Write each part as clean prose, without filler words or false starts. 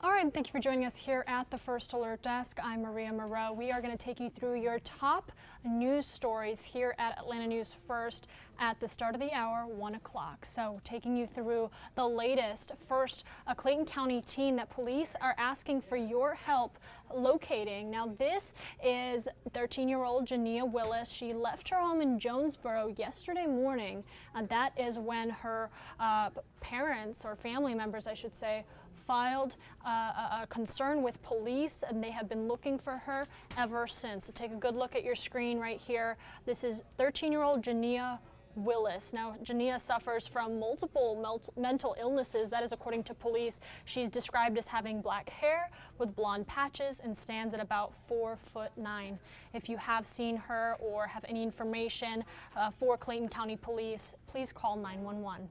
All right, thank you for joining us here at the First Alert Desk. I'm Maria Moreau. We are going to take you through your top news stories here at Atlanta News First at the start of the hour, 1 o'clock. So taking you through the latest. First, a Clayton County teen that police are asking for your help locating. Now this is 13-year-old Jania Willis. She left her home in Jonesboro yesterday morning. That is when her parents, or family members I should say, filed a concern with police, and they have been looking for her ever since. So take a good look at your screen right here. This is 13-year-old Jania Willis. Now, Jania suffers from multiple mental illnesses. That is according to police. She's described as having black hair with blonde patches and stands at about 4'9". If you have seen her or have any information for Clayton County Police, please call 911.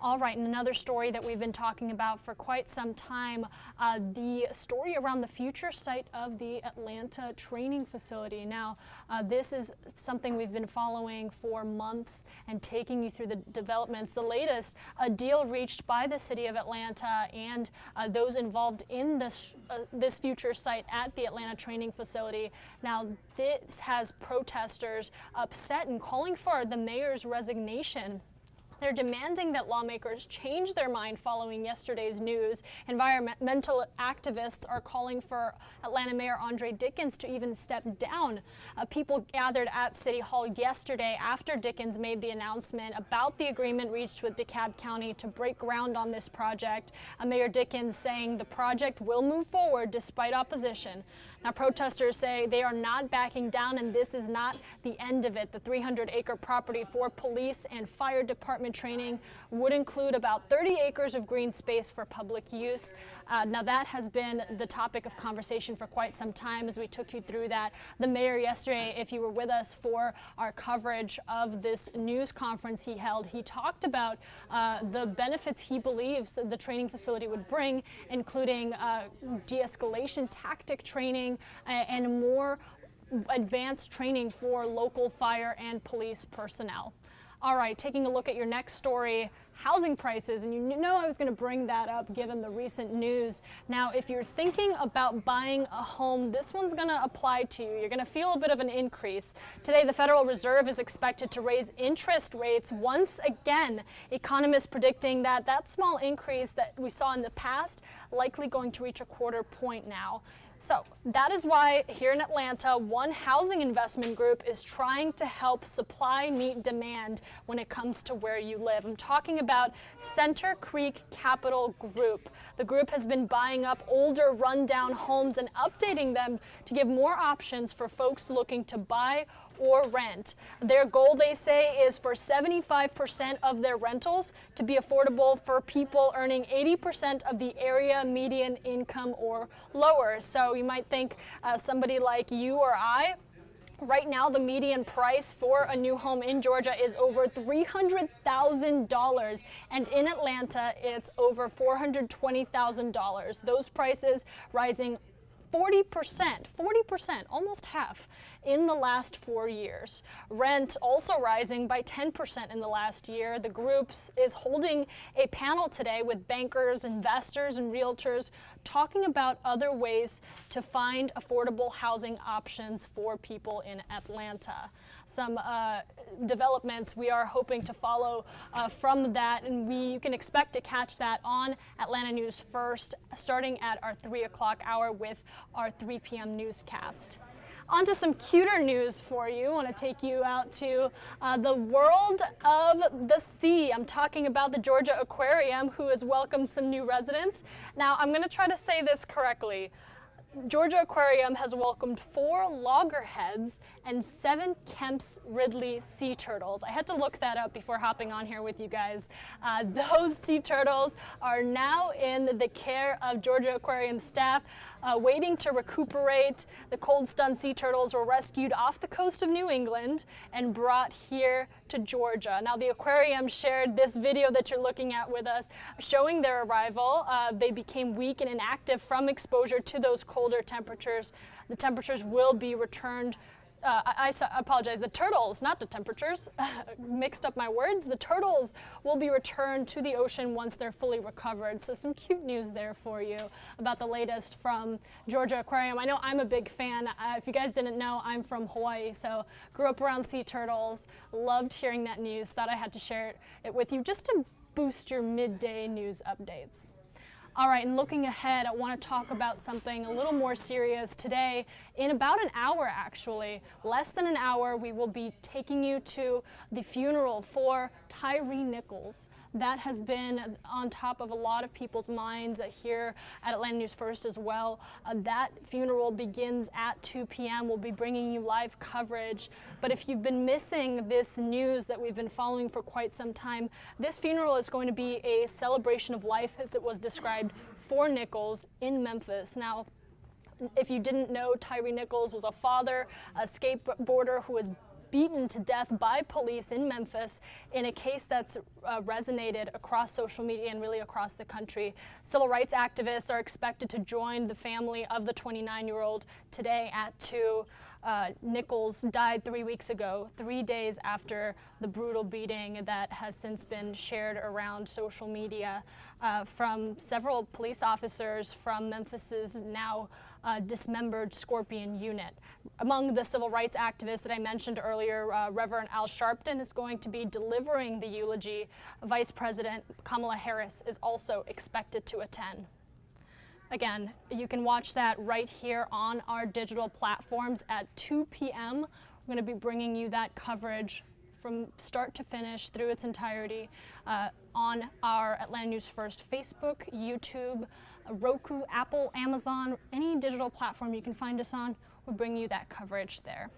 All right, and another story that we've been talking about for quite some time, the story around the future site of the Atlanta training facility. Now, this is something we've been following for months and taking you through the developments. The latest, a deal reached by the city of Atlanta and those involved in this future site at the Atlanta training facility. Now, this has protesters upset and calling for the mayor's resignation. They're demanding that lawmakers change their mind following yesterday's news. Environmental activists are calling for Atlanta Mayor Andre Dickens to even step down. People gathered at City Hall yesterday after Dickens made the announcement about the agreement reached with DeKalb County to break ground on this project. Mayor Dickens saying the project will move forward despite opposition. Now, protesters say they are not backing down, and this is not the end of it. The 300-acre property for police and fire department training would include about 30 acres of green space for public use. Now, that has been the topic of conversation for quite some time as we took you through that. The mayor yesterday, if you were with us for our coverage of this news conference he held, he talked about the benefits he believes the training facility would bring, including de-escalation tactic training and more advanced training for local fire and police personnel. All right, taking a look at your next story, housing prices, and you know I was going to bring that up given the recent news. Now, if you're thinking about buying a home, this one's going to apply to you. You're going to feel a bit of an increase. Today, the Federal Reserve is expected to raise interest rates once again. Economists predicting that that small increase that we saw in the past likely going to reach a quarter point now. So that is why here in Atlanta, one housing investment group is trying to help supply meet demand when it comes to where you live. I'm talking about Center Creek Capital Group. The group has been buying up older rundown homes and updating them to give more options for folks looking to buy or rent. Their goal, they say, is for 75% of their rentals to be affordable for people earning 80% of the area median income or lower. So you might think somebody like you or I. Right now, the median price for a new home in Georgia is over $300,000, and in Atlanta, it's over $420,000. Those prices rising 40%, almost half in the last 4 years. Rent also rising by 10% in the last year. The group is holding a panel today with bankers, investors, and realtors talking about other ways to find affordable housing options for people in Atlanta. Some developments we are hoping to follow from that, and you can expect to catch that on Atlanta News First, starting at our 3 o'clock hour with our 3 p.m. newscast. On to some cuter news for you. I want to take you out to the world of the sea. I'm talking about the Georgia Aquarium, who has welcomed some new residents. Now, I'm going to try to say this correctly. Georgia Aquarium has welcomed 4 loggerheads and 7 Kemp's Ridley sea turtles. I had to look that up before hopping on here with you guys. Those sea turtles are now in the care of Georgia Aquarium staff, waiting to recuperate. The cold-stunned sea turtles were rescued off the coast of New England and brought here to Georgia. Now, the aquarium shared this video that you're looking at with us, showing their arrival. They became weak and inactive from exposure to those colder temperatures. The temperatures will be returned apologize, the turtles, not the temperatures, mixed up my words. The turtles will be returned to the ocean once they're fully recovered. So some cute news there for you about the latest from Georgia Aquarium. I know I'm a big fan. If you guys didn't know, I'm from Hawaii, so grew up around sea turtles. Loved hearing that news. Thought I had to share it with you just to boost your midday news updates. All right, and looking ahead, I want to talk about something a little more serious today. In about an hour, actually, less than an hour, we will be taking you to the funeral for Tyre Nichols. That has been on top of a lot of people's minds here at Atlanta News First as well. That funeral begins at 2 p.m. We'll be bringing you live coverage. But if you've been missing this news that we've been following for quite some time, this funeral is going to be a celebration of life as it was described for Nichols in Memphis. Now, if you didn't know, Tyre Nichols was a father, a skateboarder who was beaten to death by police in Memphis in a case that's resonated across social media and really across the country. Civil rights activists are expected to join the family of the 29-year-old today at 2. Nichols died 3 weeks ago, 3 days after the brutal beating that has since been shared around social media from several police officers from Memphis's now dismembered Scorpion unit. Among the civil rights activists that I mentioned earlier, Reverend Al Sharpton is going to be delivering the eulogy. Vice President Kamala Harris is also expected to attend. Again, you can watch that right here on our digital platforms at 2 p.m. We're going to be bringing you that coverage from start to finish through its entirety on our Atlanta News First Facebook, YouTube, Roku, Apple, Amazon, any digital platform you can find us on, we'll bring you that coverage there.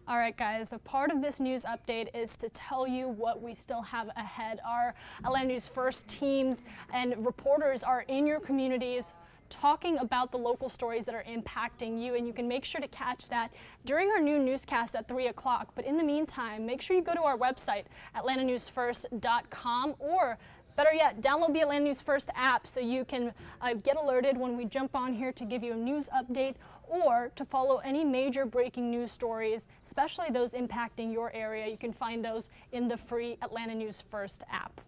All right, guys, a part of this news update is to tell you what we still have ahead. Our Atlanta News First teams and reporters are in your communities talking about the local stories that are impacting you, and you can make sure to catch that during our new newscast at 3 o'clock. But in the meantime, make sure you go to our website, atlantanewsfirst.com, or better yet, download the Atlanta News First app so you can get alerted when we jump on here to give you a news update or to follow any major breaking news stories, especially those impacting your area. You can find those in the free Atlanta News First app.